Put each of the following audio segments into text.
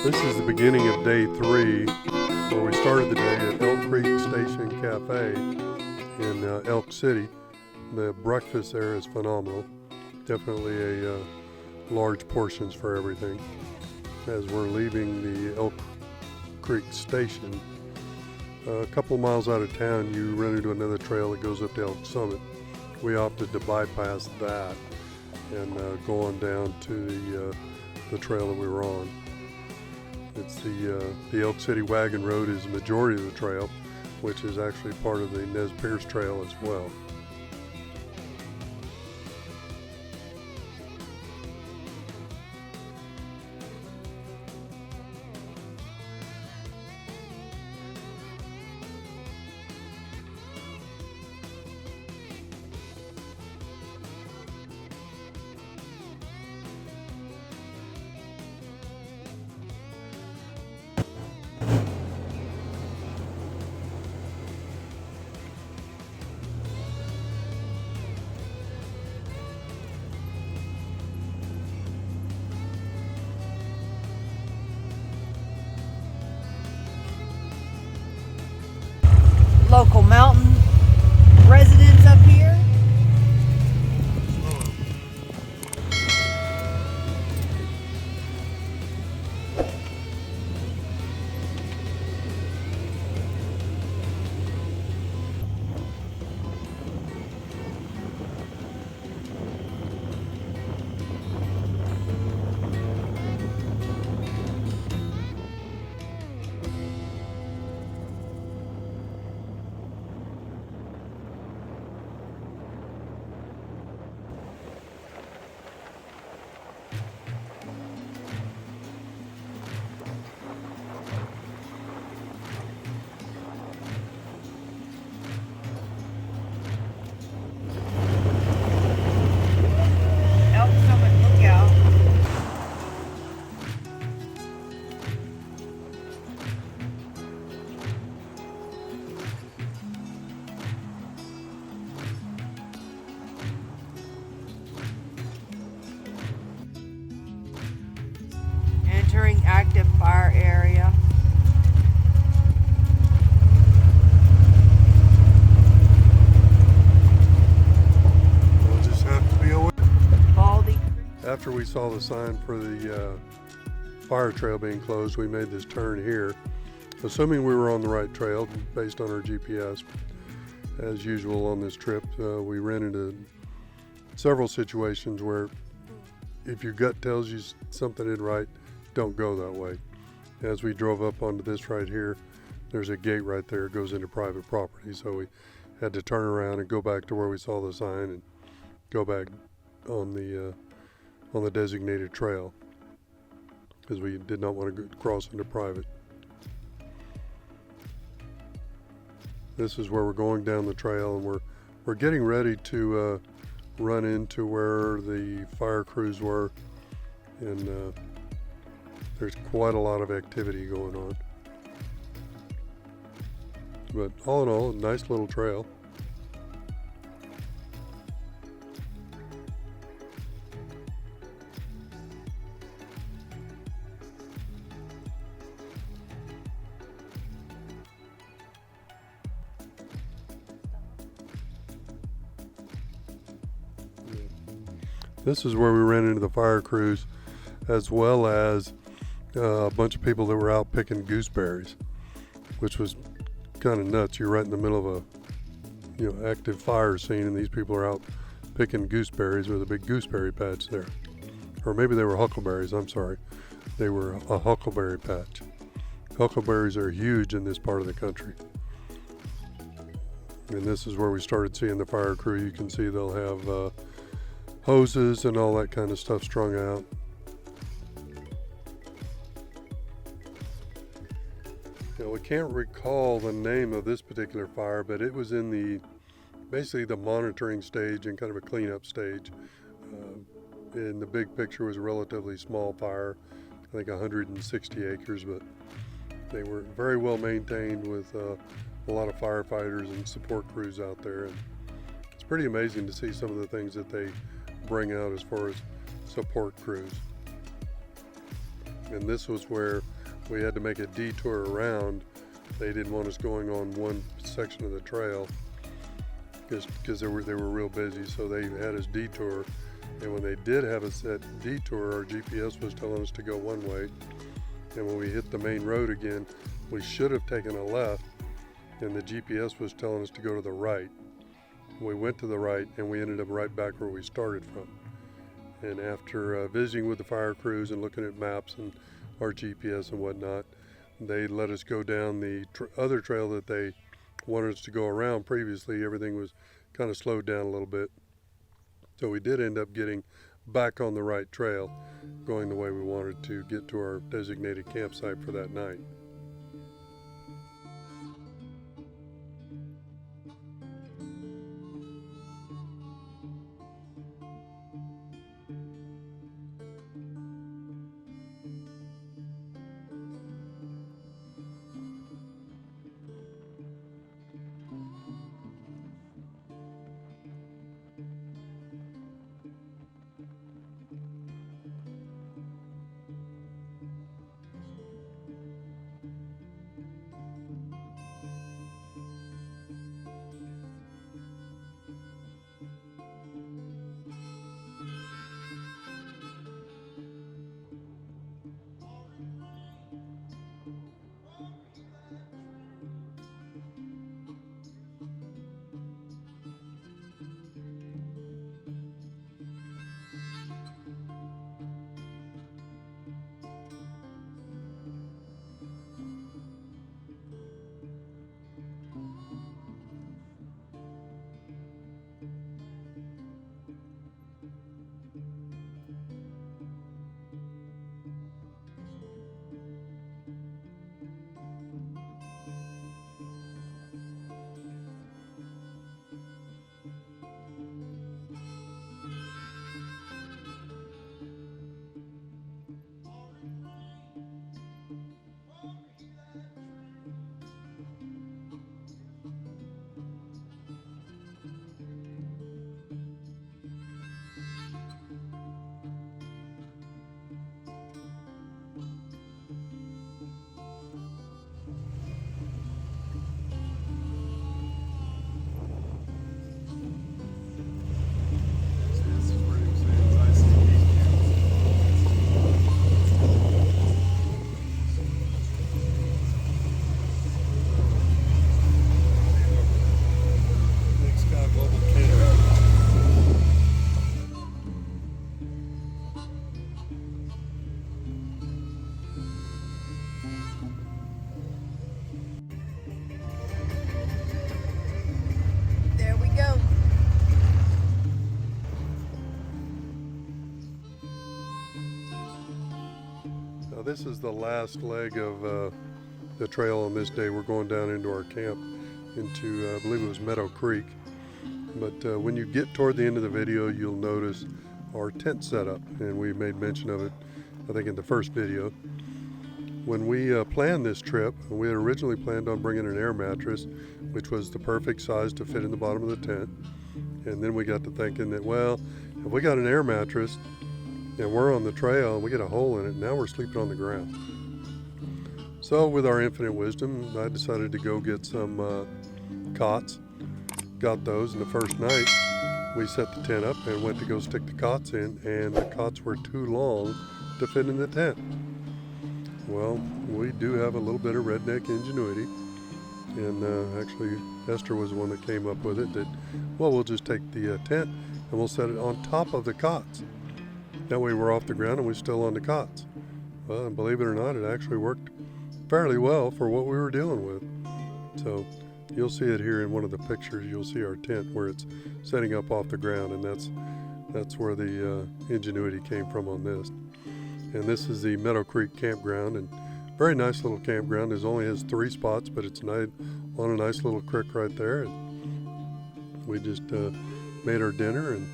This is the beginning of day 3, where we started the day at Elk Creek Station Cafe in Elk City. The breakfast there is phenomenal. Definitely a large portions for everything. As we're leaving the Elk Creek Station, a couple of miles out of town, you run into another trail that goes up to Elk Summit. We opted to bypass that and go on down to the trail that we were on. It's the Elk City Wagon Road is the majority of the trail, which is actually part of the Nez Perce Trail as well. Local mountain residents up here. Elk Summit Lookout. Entering active fire area. We'll just have to be aware. Baldy. After we saw the sign for the fire trail being closed, we made this turn here, assuming we were on the right trail based on our GPS. As usual on this trip, we ran into several situations where if your gut tells you something isn't right, don't go that way. As we drove up onto this right here, there's a gate right there, it goes into private property, so we had to turn around and go back to where we saw the sign and go back on the designated trail, because we did not want to cross into private. This is where we're going down the trail, and we're getting ready to run into where the fire crews were, and there's quite a lot of activity going on. But all in all, a nice little trail. This is where we ran into the fire crews, as well as a bunch of people that were out picking gooseberries, which was kind of nuts. You're right in the middle of a active fire scene, and these people are out picking gooseberries with a big gooseberry patch there. Or maybe they were huckleberries, I'm sorry. They were a huckleberry patch. Huckleberries are huge in this part of the country. And this is where we started seeing the fire crew. You can see they'll have hoses and all that kind of stuff strung out. Now, we can't recall the name of this particular fire, but it was in basically the monitoring stage and kind of a cleanup stage. And the big picture was a relatively small fire, I think 160 acres, but they were very well maintained with a lot of firefighters and support crews out there. And it's pretty amazing to see some of the things that they bring out as far as support crews. and this was where we had to make a detour around. They didn't want us going on one section of the trail because they were real busy, so they had us detour. And when they did have us at detour, our GPS was telling us to go one way, and when we hit the main road again, we should have taken a left, and the GPS was telling us to go to the right. We went to the right, and we ended up right back where we started from. And after visiting with the fire crews and looking at maps and our GPS and whatnot, they let us go down the other trail that they wanted us to go around. Previously, everything was kind of slowed down a little bit. So we did end up getting back on the right trail, going the way we wanted to get to our designated campsite for that night. There we go. Now this is the last leg of the trail on this day. We're going down into our camp, into I believe it was Meadow Creek. But when you get toward the end of the video, you'll notice our tent setup, and we made mention of it, I think, in the first video. When we planned this trip, we had originally planned on bringing an air mattress, which was the perfect size to fit in the bottom of the tent. And then we got to thinking that, well, if we got an air mattress and we're on the trail and we get a hole in it, now we're sleeping on the ground. So with our infinite wisdom, I decided to go get some cots. Got those, and the first night we set the tent up and went to go stick the cots in, and the cots were too long to fit in the tent. Well, we do have a little bit of redneck ingenuity, and actually Esther was the one that came up with it, that, well, we'll just take the tent and we'll set it on top of the cots. That way we're off the ground and we're still on the cots. Well, and believe it or not, it actually worked fairly well for what we were dealing with. So you'll see it here in one of the pictures. You'll see our tent where it's setting up off the ground, and that's where the ingenuity came from on this. And this is the Meadow Creek Campground, and very nice little campground. It only has 3 spots, but it's on a nice little creek right there. And we just made our dinner and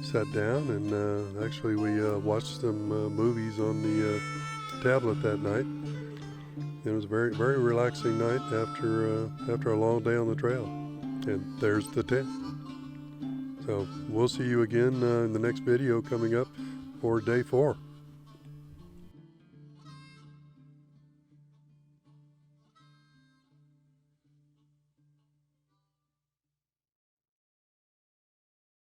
sat down, and actually we watched some movies on the tablet that night. It was a very, very relaxing night after a long day on the trail. And there's the tent. So we'll see you again in the next video coming up for day 4.